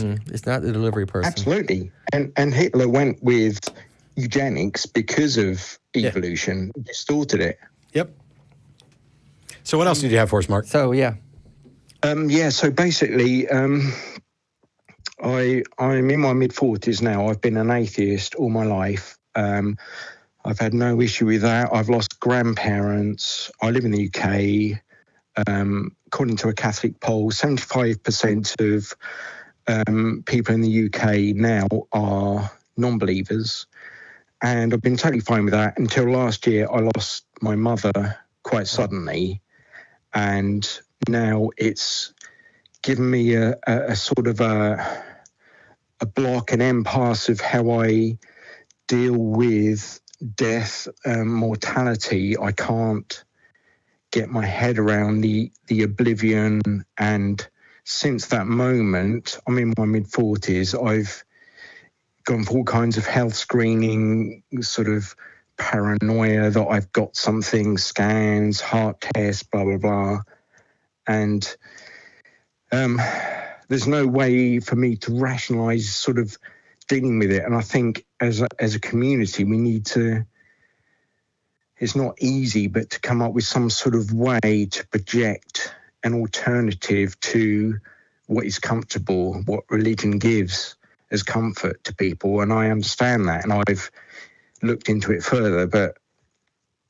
It's not the delivery person. Absolutely. And Hitler went with eugenics because of evolution, distorted it. Yep. So what else did you have for us, Mark? So, so basically, I'm in my mid-40s now. I've been an atheist all my life. I've had no issue with that. I've lost grandparents. I live in the UK. According to a Catholic poll, 75% of people in the UK now are non-believers. And I've been totally fine with that until last year. I lost my mother quite suddenly. And now it's given me a sort of a block, an impasse of how I deal with death, mortality. I can't get my head around the oblivion. And since that moment, I'm in my mid-40s, I've gone for all kinds of health screening, sort of paranoia that I've got something, scans, heart tests, blah, blah, blah. And there's no way for me to rationalize sort of dealing with it. And I think as a community, we need to, it's not easy, but to come up with some sort of way to project an alternative to what is comfortable, what religion gives as comfort to people. And I understand that. And I've looked into it further, but,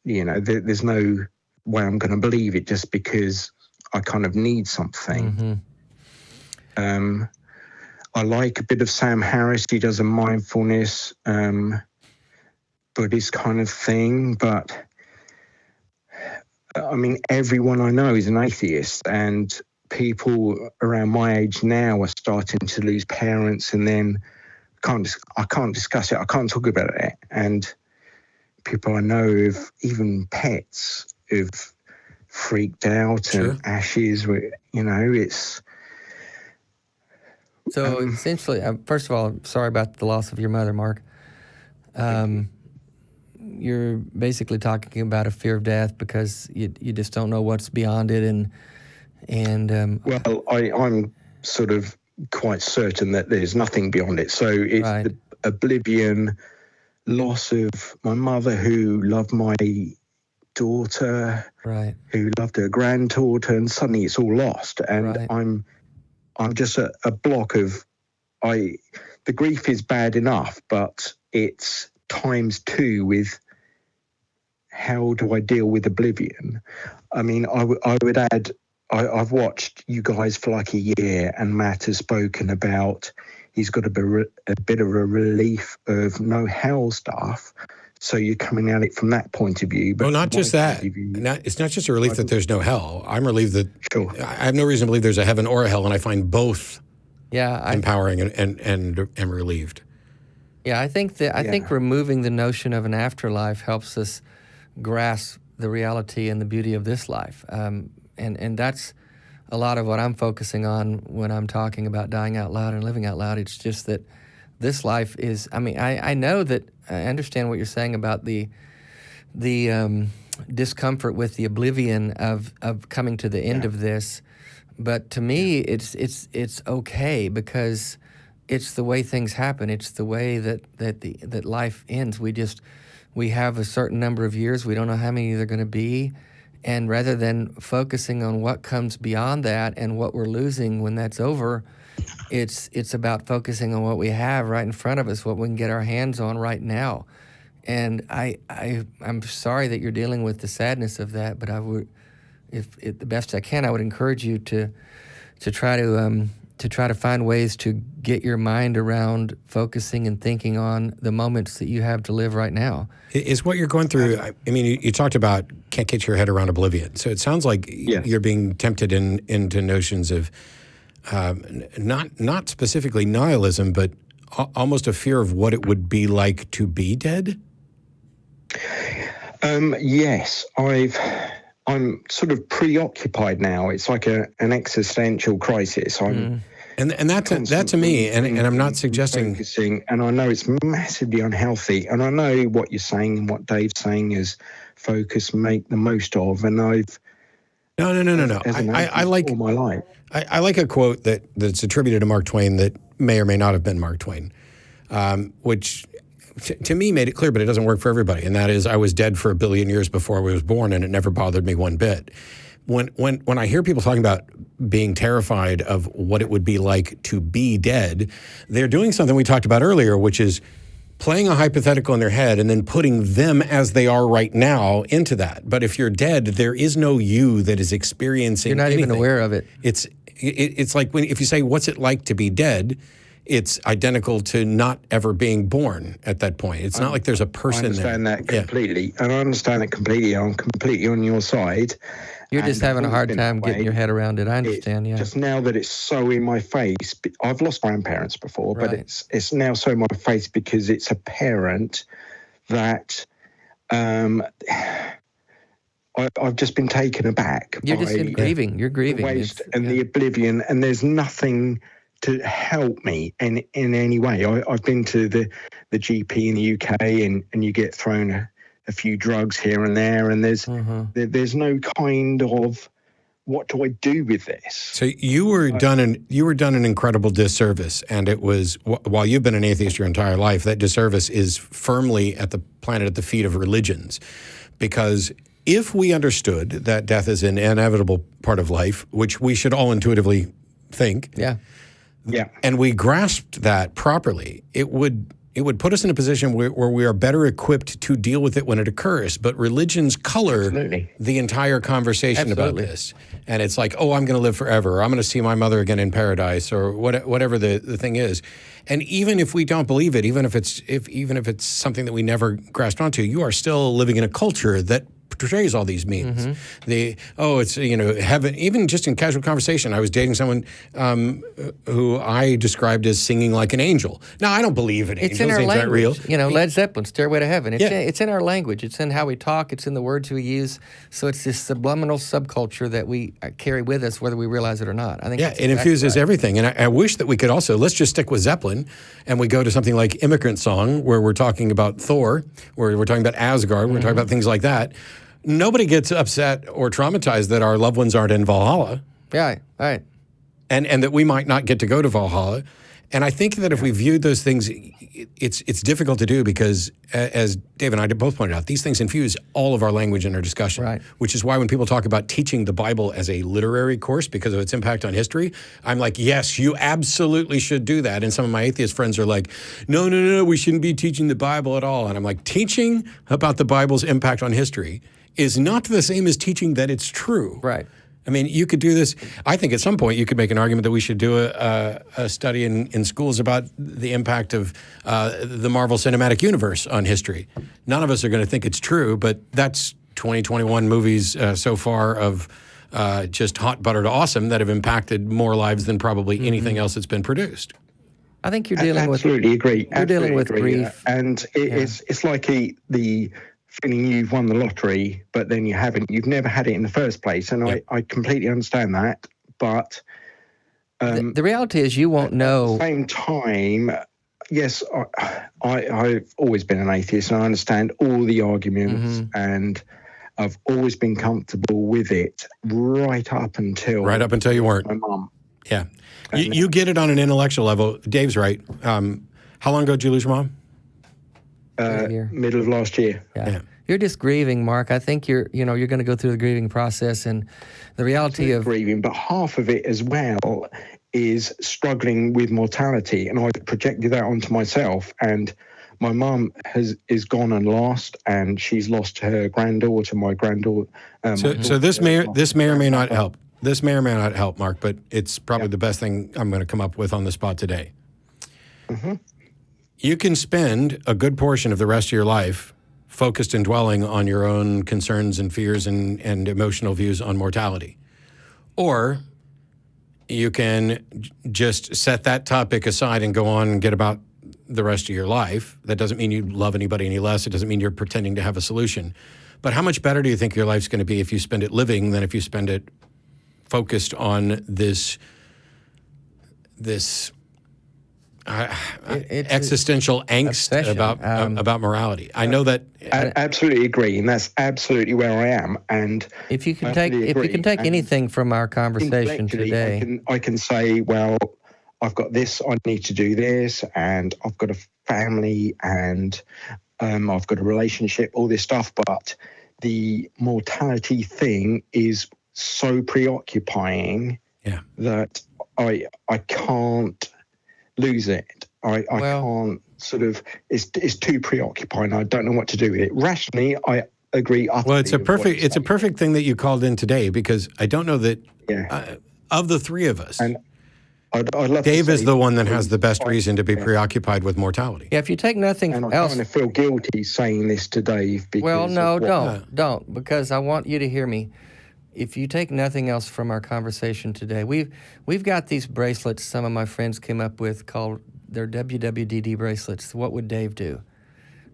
there's no way I'm going to believe it just because I kind of need something. I like a bit of Sam Harris. He does a mindfulness Buddhist kind of thing, but I mean, everyone I know is an atheist, and people around my age now are starting to lose parents, and then I can't discuss it. I can't talk about it. And people I know of, even pets, who've freaked out and ashes. It's. So essentially, first of all, sorry about the loss of your mother, Mark. You're basically talking about a fear of death because you just don't know what's beyond it, and well, I'm sort of quite certain that there's nothing beyond it. So it's the oblivion, loss of my mother who loved my daughter, who loved her granddaughter, and suddenly it's all lost, and I'm just a block of the grief is bad enough, but it's times two with how do I deal with oblivion? I mean, I would add, I've watched you guys for like a year, and Matt has spoken about he's got a bit of a relief of no hell stuff. So you're coming at it from that point of view. But not just that. It's not just a relief that there's no hell. I'm relieved that I have no reason to believe there's a heaven or a hell, and I find both empowering and relieved. Yeah, I think removing the notion of an afterlife helps us grasp the reality and the beauty of this life. And that's a lot of what I'm focusing on when I'm talking about dying out loud and living out loud. It's just that this life is, I know that I understand what you're saying about the discomfort with the oblivion of coming to the end of this, but to me it's okay because it's the way things happen. It's the way that life ends. We have a certain number of years. We don't know how many they're going to be, and rather than focusing on what comes beyond that and what we're losing when that's over, it's about focusing on what we have right in front of us, what we can get our hands on right now. And I'm sorry that you're dealing with the sadness of that, but I would, if the best I can, I would encourage you to try to find ways to get your mind around focusing and thinking on the moments that you have to live right now. Is what you're going through, I mean, you talked about can't get your head around oblivion. So it sounds like you're being tempted into notions of not specifically nihilism, but almost a fear of what it would be like to be dead? Yes, I'm sort of preoccupied now. It's like an existential crisis. And that to me, and I'm not suggesting focusing, and I know it's massively unhealthy. And I know what you're saying and what Dave's saying is focus, make the most of. And I've no. I like all my life. I like a quote that's attributed to Mark Twain that may or may not have been Mark Twain, which to me made it clear, but it doesn't work for everybody. And that is, I was dead for 1 billion years before I was born, and it never bothered me one bit. When I hear people talking about being terrified of what it would be like to be dead, they're doing something we talked about earlier, which is playing a hypothetical in their head and then putting them as they are right now into that. But if you're dead, there is no you that is experiencing anything. You're not even aware of it. It's like if you say, what's it like to be dead? It's identical to not ever being born at that point. It's not like there's a person there. I understand that completely. And I understand it completely. I'm completely on your side. You're just having a hard time getting your head around it. I understand, Just now that it's so in my face, I've lost grandparents before, but it's now so in my face because it's apparent that I've just been taken aback. You're just grieving. You're grieving. The waste and the oblivion, and there's nothing to help me in any way. I've been to the GP in the UK, and you get thrown a few drugs here and there, and there's no kind of, what do I do with this? So you were done an incredible disservice, and it was, while you've been an atheist your entire life, that disservice is firmly planted at the feet of religions, because if we understood that death is an inevitable part of life, which we should all intuitively think, and we grasped that properly, it would put us in a position where we are better equipped to deal with it when it occurs. But religions color the entire conversation about this. And it's like, oh, I'm going to live forever, or I'm going to see my mother again in paradise, or whatever the thing is. And even if we don't believe it, even if it's something that we never grasped onto, you are still living in a culture that portrays all these means. It's heaven. Even just in casual conversation, I was dating someone who I described as singing like an angel. Now, I don't believe in angels. It's in our language. Real. Led Zeppelin, Stairway to Heaven. It's in our language. It's in how we talk. It's in the words we use. So it's this subliminal subculture that we carry with us, whether we realize it or not. I think it infuses everything. And I wish that we could also, let's just stick with Zeppelin, and we go to something like Immigrant Song, where we're talking about Thor, where we're talking about Asgard, we're talking about things like that. Nobody gets upset or traumatized that our loved ones aren't in Valhalla. Yeah, right. And that we might not get to go to Valhalla. And I think that if we viewed those things, it's difficult to do because, as Dave and I both pointed out, these things infuse all of our language in our discussion, which is why when people talk about teaching the Bible as a literary course because of its impact on history, I'm like, yes, you absolutely should do that. And some of my atheist friends are like, no, we shouldn't be teaching the Bible at all. And I'm like, teaching about the Bible's impact on history is not the same as teaching that it's true. Right. I mean, you could do this. I think at some point you could make an argument that we should do a study in schools about the impact of the Marvel Cinematic Universe on history. None of us are going to think it's true, but that's 2021 movies so far of just hot butter to awesome that have impacted more lives than probably anything else that's been produced. I think you're dealing with... Absolutely agree. You're dealing with grief. And it's like the feeling you've won the lottery, but then you haven't. You've never had it in the first place. And I completely understand that. But the reality is you won't know. At the same time, yes, I've always been an atheist, and I understand all the arguments, and I've always been comfortable with it right up until you weren't. My mum. Yeah. You get it on an intellectual level. Dave's right. How long ago did you lose your mom? Middle of last year. Yeah. You're just grieving, Mark. I think you're going to go through the grieving process, and the reality of grieving, but half of it as well is struggling with mortality, and I projected that onto myself. And my mum is gone and lost, and she's lost her granddaughter, my granddaughter. So this may or may not help. This may or may not help, Mark, but it's probably the best thing I'm going to come up with on the spot today. You can spend a good portion of the rest of your life focused and dwelling on your own concerns and fears and emotional views on mortality. Or you can just set that topic aside and go on and get about the rest of your life. That doesn't mean you love anybody any less. It doesn't mean you're pretending to have a solution. But how much better do you think your life's going to be if you spend it living than if you spend it focused on this existential angst about morality? I know that. I absolutely agree, and that's absolutely where I am. And if you can take anything from our conversation today, I can say, well, I've got this, I need to do this, and I've got a family, and I've got a relationship, all this stuff. But the mortality thing is so preoccupying that I can't lose it. I can't sort of, it's too preoccupying. I don't know what to do with it. Rationally, I agree utterly. Well, it's a perfect thing that you called in today, because I don't know that of the three of us, and I'd love Dave to is the one that has the best reason to be preoccupied with mortality. Yeah, if you take nothing and I else... kind of feel guilty saying this to Dave. Because well, no, don't, because I want you to hear me. If you take nothing else from our conversation today, we've got these bracelets some of my friends came up with called their WWDD bracelets. What would Dave do?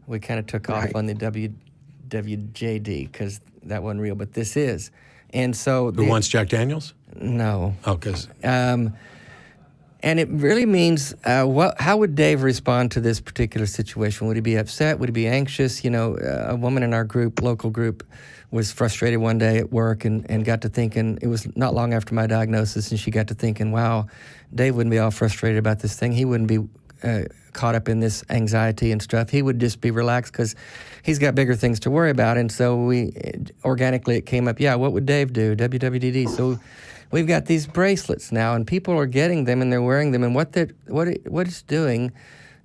We kind of took off on the WWJD because that wasn't real, but this is. And so... Who wants Jack Daniels? No. Oh, because... And it really means, how would Dave respond to this particular situation? Would he be upset? Would he be anxious? You know, a woman in our group, local group, was frustrated one day at work and got to thinking, it was not long after my diagnosis, and she got to thinking, wow, Dave wouldn't be all frustrated about this thing. He wouldn't be caught up in this anxiety and stuff. He would just be relaxed because he's got bigger things to worry about. And so organically it came up, what would Dave do? WWDD. So we've got these bracelets now, and people are getting them and they're wearing them. And what it's doing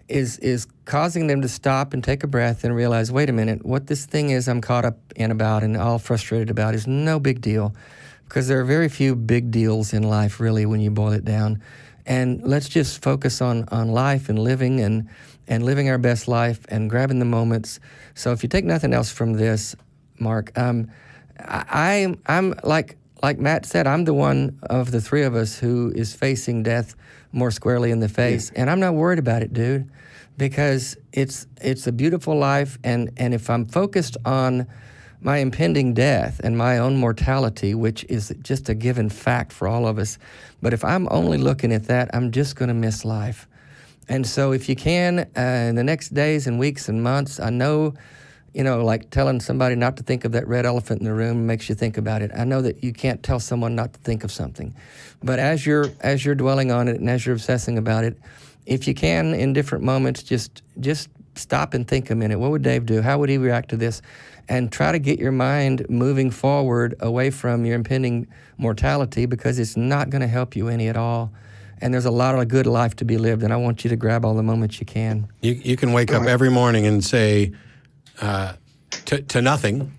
is causing them to stop and take a breath and realize, wait a minute, what this thing is I'm caught up in about and all frustrated about is no big deal, because there are very few big deals in life, really, when you boil it down. And let's just focus on life and living and living our best life and grabbing the moments. So if you take nothing else from this, Mark, I'm like Matt said, I'm the one of the three of us who is facing death more squarely in the face. And I'm not worried about it, dude, because it's a beautiful life. And if I'm focused on my impending death and my own mortality, which is just a given fact for all of us, but if I'm only looking at that, I'm just going to miss life. And so if you can, in the next days and weeks and months, I know, like telling somebody not to think of that red elephant in the room makes you think about it. I know that you can't tell someone not to think of something. But as you're dwelling on it and as you're obsessing about it, if you can, in different moments, just stop and think a minute. What would Dave do? How would he react to this? And try to get your mind moving forward away from your impending mortality, because it's not going to help you any at all. And there's a lot of good life to be lived, and I want you to grab all the moments you can. You can wake up every morning and say to nothing,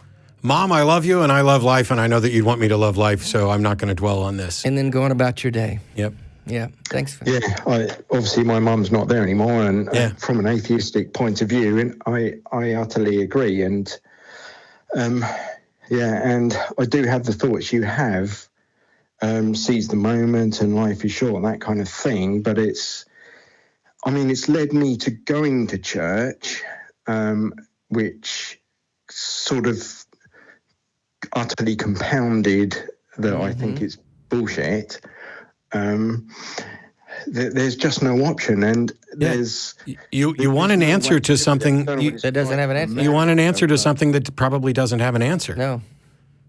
Mom, I love you and I love life, and I know that you'd want me to love life, so I'm not going to dwell on this. And then go on about your day. Yep. Yeah, thanks. Obviously my mum's not there anymore, and from an atheistic point of view, and I utterly agree. And and I do have the thoughts you have, seize the moment and life is short, that kind of thing. But it's led me to going to church, which sort of utterly compounded that I think it's bullshit. There's just no option, and there's you want an answer to something that doesn't have an answer. You want an answer to something that probably doesn't have an answer. No.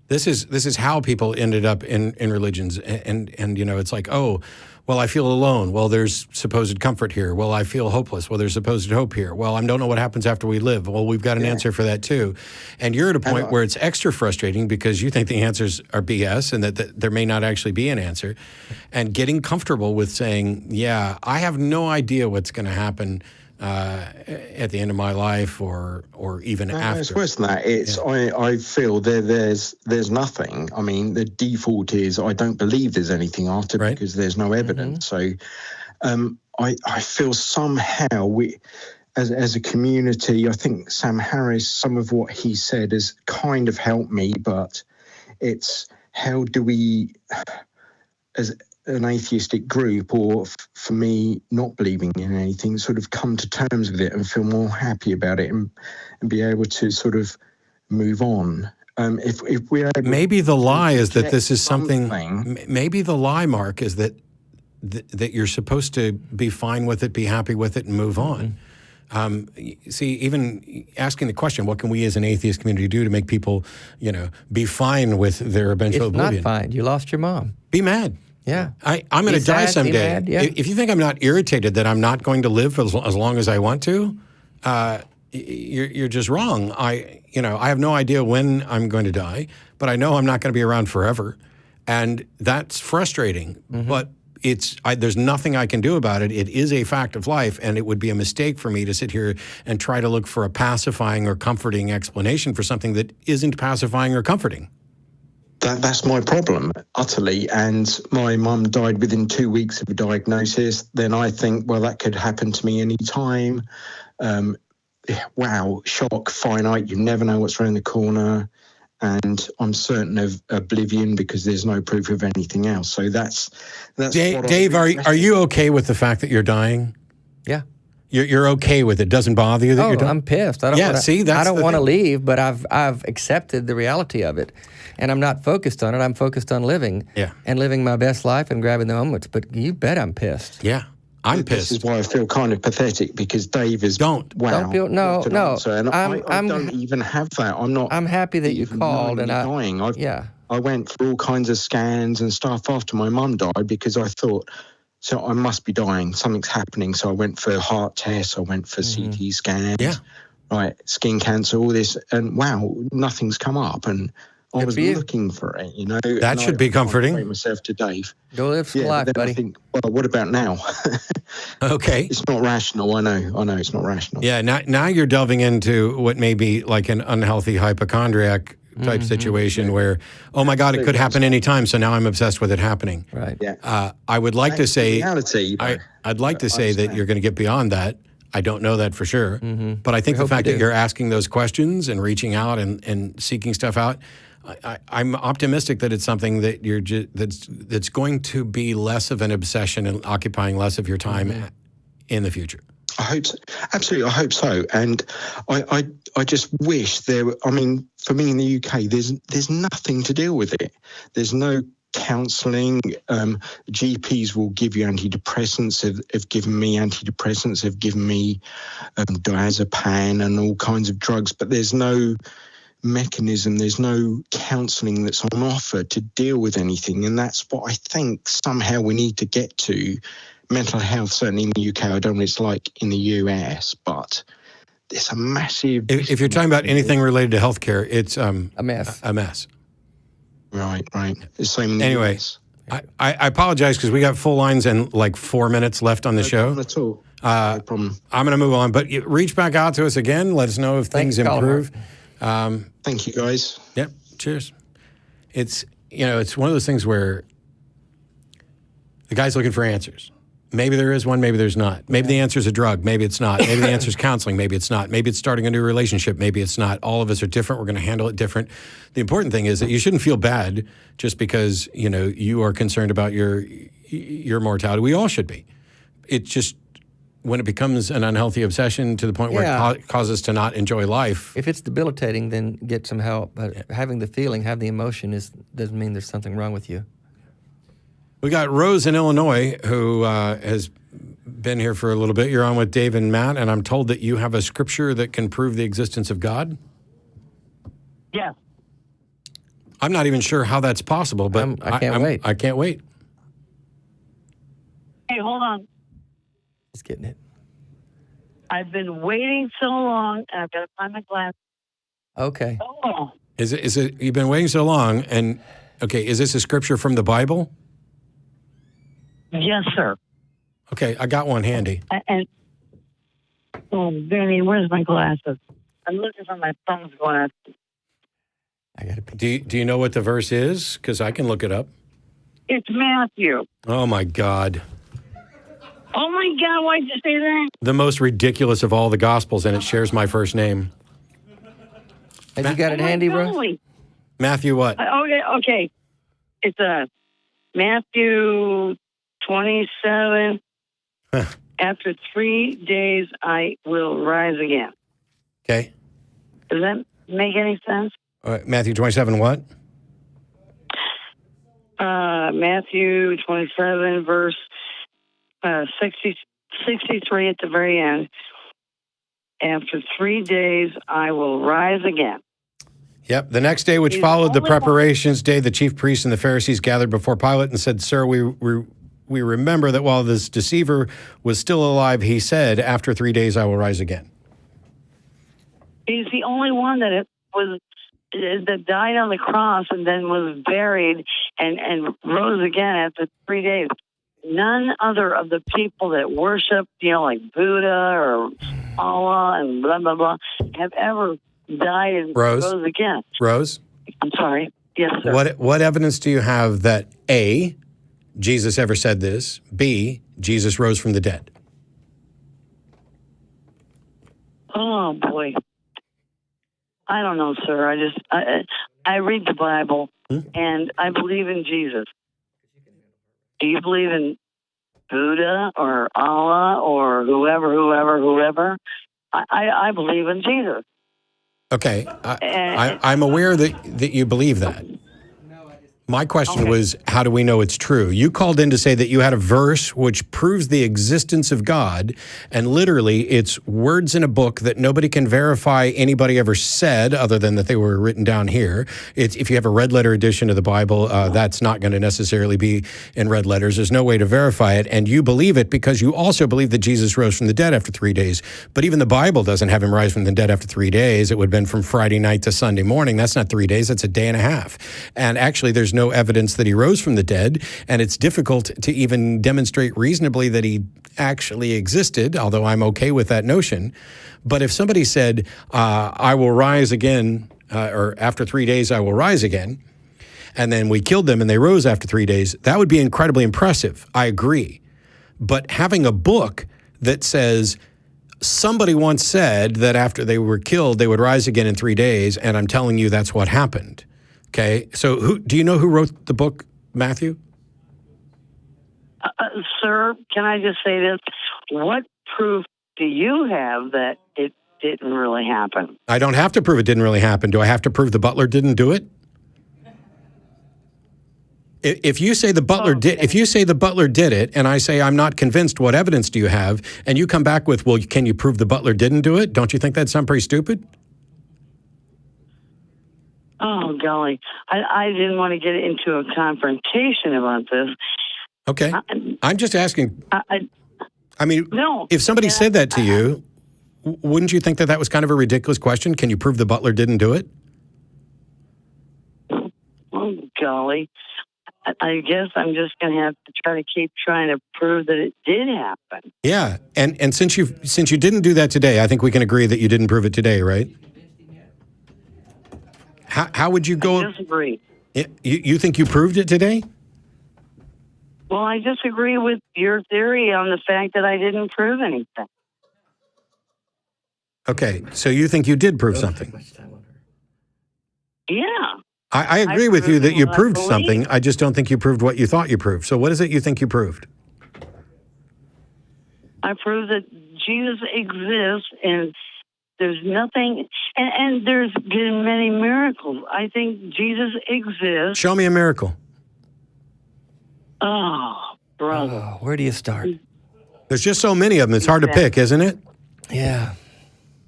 This is how people ended up in religions, and it's like, oh, well, I feel alone. Well, there's supposed comfort here. Well, I feel hopeless. Well, there's supposed hope here. Well, I don't know what happens after we live. Well, we've got an answer for that too. And you're at a point where it's extra frustrating because you think the answers are BS and that there may not actually be an answer. And getting comfortable with saying, yeah, I have no idea what's going to happen at the end of my life or even after. It's worse than that. It's I feel there's nothing. I mean, the default is I don't believe there's anything after because there's no evidence. So I feel somehow we as a community, I think Sam Harris, some of what he said has kind of helped me, but it's how do we as an atheistic group, or for me not believing in anything, sort of come to terms with it and feel more happy about it and be able to sort of move on. If we're able maybe the lie is that this is something. Maybe the lie, Mark, is that you're supposed to be fine with it, be happy with it, and move on. See, even asking the question, what can we as an atheist community do to make people, be fine with their eventual oblivion? It's not fine. You lost your mom. Be mad. Yeah. I'm going Be to die sad, be someday. mad, yeah. If you think I'm not irritated that I'm not going to live as long as I want to, you're just wrong. I have no idea when I'm going to die, but I know I'm not going to be around forever, and that's frustrating. But there's nothing I can do about it. It is a fact of life, and it would be a mistake for me to sit here and try to look for a pacifying or comforting explanation for something that isn't pacifying or comforting. That's my problem, utterly. And my mum died within 2 weeks of a diagnosis. Then I think, well, that could happen to me any time. Wow, shock, finite. You never know what's around the corner. And I'm certain of oblivion because there's no proof of anything else. So that's Dave, are you okay with the fact that you're dying? Yeah. You're okay with it? Doesn't bother you that you're dying? I'm pissed. I don't want to leave, but I've accepted the reality of it. And I'm not focused on it. I'm focused on living and living my best life and grabbing the moments. But you bet I'm pissed. Yeah, I'm pissed. This is why I feel kind of pathetic because Dave is don't feel no. And I don't even have that. I'm not. I'm happy that you called and dying. I went through all kinds of scans and stuff after my mum died because I thought, so I must be dying. Something's happening. So I went for heart tests. I went for CT scans. Yeah. Right, skin cancer, all this, and wow, nothing's come up and. I was looking for it, That should be comforting. I myself to Dave. Go live some life, buddy. I think, well, what about now? Okay. It's not rational. I know it's not rational. Yeah, now you're delving into what may be like an unhealthy hypochondriac type situation where, oh my God, it could happen anytime. So now I'm obsessed with it happening. Right. Yeah. I would like to say, reality, I'd like to say that you're going to get beyond that. I don't know that for sure. But I think the fact that you're asking those questions and reaching out and seeking stuff out, I'm optimistic that it's something that that's going to be less of an obsession and occupying less of your time in the future. I hope so. Absolutely, I hope so. And I just wish there were, for me in the UK, there's nothing to deal with it. There's no counselling. GPs will give you antidepressants, have given me antidepressants, have given me diazepam and all kinds of drugs, but there's no mechanism, there's no counselling that's on offer to deal with anything. And that's what I think somehow we need to get to. Mental health, certainly in the UK, I don't know what it's like in the US, but there's a massive... If you're talking about anything related to healthcare, it's a mess. A mess. Right. The same in the anyway, US. I apologize because we got full lines and like 4 minutes left on the show. No problem at all. No problem. I'm going to move on, but reach back out to us again. Let us know if things improve. Thank you, guys. Yep. Cheers. It's one of those things where the guy's looking for answers. Maybe there is one, maybe there's not. Maybe the answer is a drug, maybe it's not. Maybe the answer is counseling, maybe it's not. Maybe it's starting a new relationship, maybe it's not. All of us are different. We're going to handle it different. The important thing is that you shouldn't feel bad just because, you are concerned about your mortality. We all should be. It's just when it becomes an unhealthy obsession to the point where it causes us to not enjoy life. If it's debilitating, then get some help. But having the feeling, have the emotion doesn't mean there's something wrong with you. We got Rose in Illinois who has been here for a little bit. You're on with Dave and Matt, and I'm told that you have a scripture that can prove the existence of God? Yes. I'm not even sure how that's possible, but I can't wait. I can't wait. Hey, hold on. Just getting it. I've been waiting so long, and I've got to find my glass. Okay. Oh. Is it? You've been waiting so long, and okay, is this a scripture from the Bible? Yes, sir. Okay, I got one handy. Danny, where's my glasses? I'm looking for my thumb's glasses. I got to. Do you know what the verse is? Because I can look it up. It's Matthew. Oh my God. Oh my God! Why'd you say that? The most ridiculous of all the Gospels, and it shares my first name. Have you got it handy, bro? Matthew what? Okay. It's Matthew 27. After 3 days, I will rise again. Okay. Does that make any sense? Matthew 27 what? Matthew 27, verse 63 at the very end. After 3 days, I will rise again. Yep. The next day, which He's followed the only one- preparations day, the chief priests and the Pharisees gathered before Pilate and said, "Sir, we remember that while this deceiver was still alive, he said, 'After 3 days I will rise again.'" He's the only one that died on the cross and then was buried and rose again after 3 days. None other of the people that worship, like Buddha or Allah and blah, blah, blah, have ever died and rose again. Rose? I'm sorry. Yes, sir. What evidence do you have that A, Jesus ever said this, B, Jesus rose from the dead? Oh, boy. I don't know, sir. I read the Bible, and I believe in Jesus. Do you believe in Buddha or Allah or whoever? I believe in Jesus. Okay. I'm aware that you believe that. My question was, how do we know it's true? You called in to say that you had a verse which proves the existence of God, and literally it's words in a book that nobody can verify anybody ever said other than that they were written down here. If you have a red letter edition of the Bible, that's not going to necessarily be in red letters. There's no way to verify it, and you believe it because you also believe that Jesus rose from the dead after 3 days. But even the Bible doesn't have him rise from the dead after 3 days. It would have been from Friday night to Sunday morning. That's not 3 days. That's a day and a half. And actually, there's no evidence that he rose from the dead, and it's difficult to even demonstrate reasonably that he actually existed, although I'm okay with that notion. But if somebody said, I will rise again, or after 3 days I will rise again, and then we killed them and they rose after 3 days, that would be incredibly impressive. I agree. But having a book that says, somebody once said that after they were killed, they would rise again in 3 days, and I'm telling you that's what happened. Okay, so do you know who wrote the book, Matthew? Sir, can I just say this? What proof do you have that it didn't really happen? I don't have to prove it didn't really happen. Do I have to prove the butler didn't do it? If you say the butler did, if you say the butler did it, and I say I'm not convinced, what evidence do you have? And you come back with, well, can you prove the butler didn't do it? Don't you think that sounds pretty stupid? Oh, golly. I didn't want to get into a confrontation about this. Okay. I'm just asking. I mean, no, if somebody said that to you, wouldn't you think that that was kind of a ridiculous question? Can you prove the butler didn't do it? Oh, golly. I guess I'm just going to have to try to keep trying to prove that it did happen. Yeah. And since you didn't do that today, I think we can agree that you didn't prove it today, right? How would you go? I disagree. You think you proved it today? Well, I disagree with your theory on the fact that I didn't prove anything. Okay, so you think you did prove something? Yeah. I agree with you that you proved something. I just don't think you proved what you thought you proved. So what is it you think you proved? I proved that Jesus exists and there's nothing, and there's been many miracles. I think Jesus exists. Show me a miracle. Oh, brother. Oh, where do you start? There's just so many of them. It's hard to pick, isn't it? Yeah.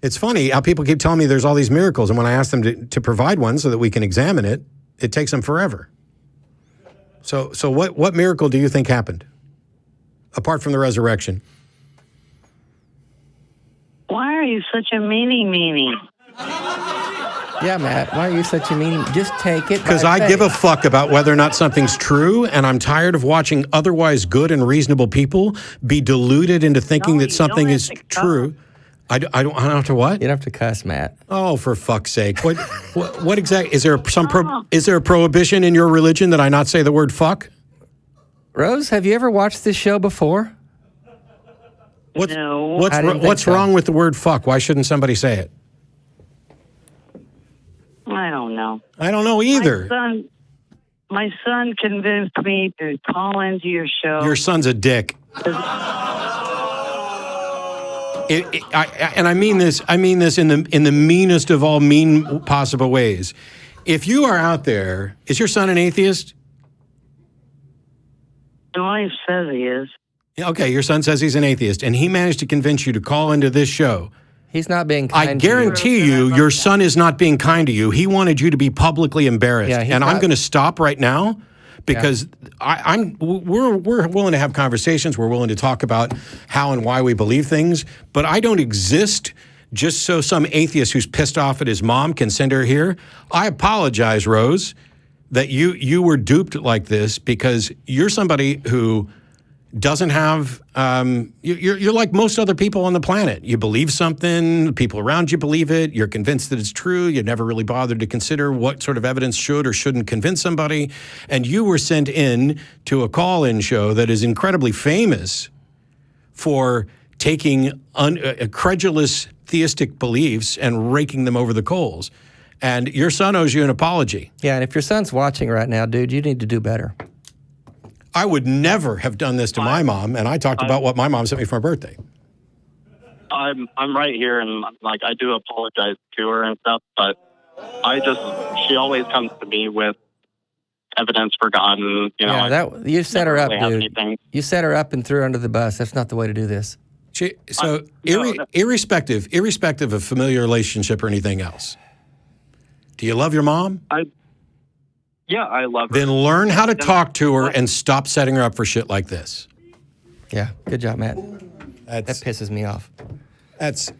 It's funny how people keep telling me there's all these miracles, and when I ask them to provide one so that we can examine it, it takes them forever. So what miracle do you think happened, apart from the resurrection? Why are you such a meanie? Yeah, Matt, why are you such a meanie? Just take it. Because I give a fuck about whether or not something's true, and I'm tired of watching otherwise good and reasonable people be deluded into thinking that something is true. I don't have to what? You don't have to cuss, Matt. Oh, for fuck's sake! What exactly is there? Is there a prohibition in your religion that I not say the word fuck? Rose, have you ever watched this show before? No. What's wrong with the word fuck? Why shouldn't somebody say it? I don't know. I don't know either. My son convinced me to call into your show. Your son's a dick. And I mean this in the meanest of all mean possible ways. If you are out there, is your son an atheist? My wife says he is. Okay, your son says he's an atheist, and he managed to convince you to call into this show. He's not being I kind to you. guarantee you, your son is not being kind to you. He wanted you to be publicly embarrassed. Yeah, he's and I'm not- going to stop right now because we're willing to have conversations. We're willing to talk about how and why we believe things. But I don't exist just so some atheist who's pissed off at his mom can send her here. I apologize, Rose, that you were duped like this because you're somebody who doesn't have, you're like most other people on the planet. You believe something, people around you believe it, you're convinced that it's true, you never really bothered to consider what sort of evidence should or shouldn't convince somebody, and you were sent in to a call-in show that is incredibly famous for taking credulous theistic beliefs and raking them over the coals. And your son owes you an apology. Yeah, and if your son's watching right now, dude, you need to do better. I would never have done this to my mom, and I talked about what my mom sent me for my birthday. I'm right here, and like I do apologize to her and stuff, but she always comes to me with evidence for God, and you set her up, really dude. You set her up and threw her under the bus. That's not the way to do this. Irrespective of familiar relationship or anything else, do you love your mom? Yeah, I love her. Then learn how to talk to her and stop setting her up for shit like this. Yeah, good job, Matt. That pisses me off. That's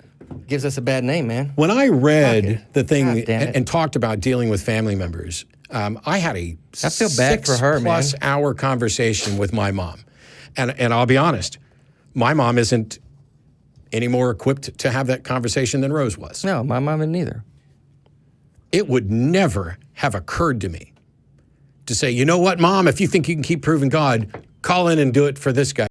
gives us a bad name, man. When I read the thing damn it. and talked about dealing with family members, I had a I feel bad for her, man. 6+ hour conversation with my mom. And I'll be honest, my mom isn't any more equipped to have that conversation than Rose was. No, my mom isn't either. It would never have occurred to me to say, you know what, Mom, if you think you can keep proving God, call in and do it for this guy.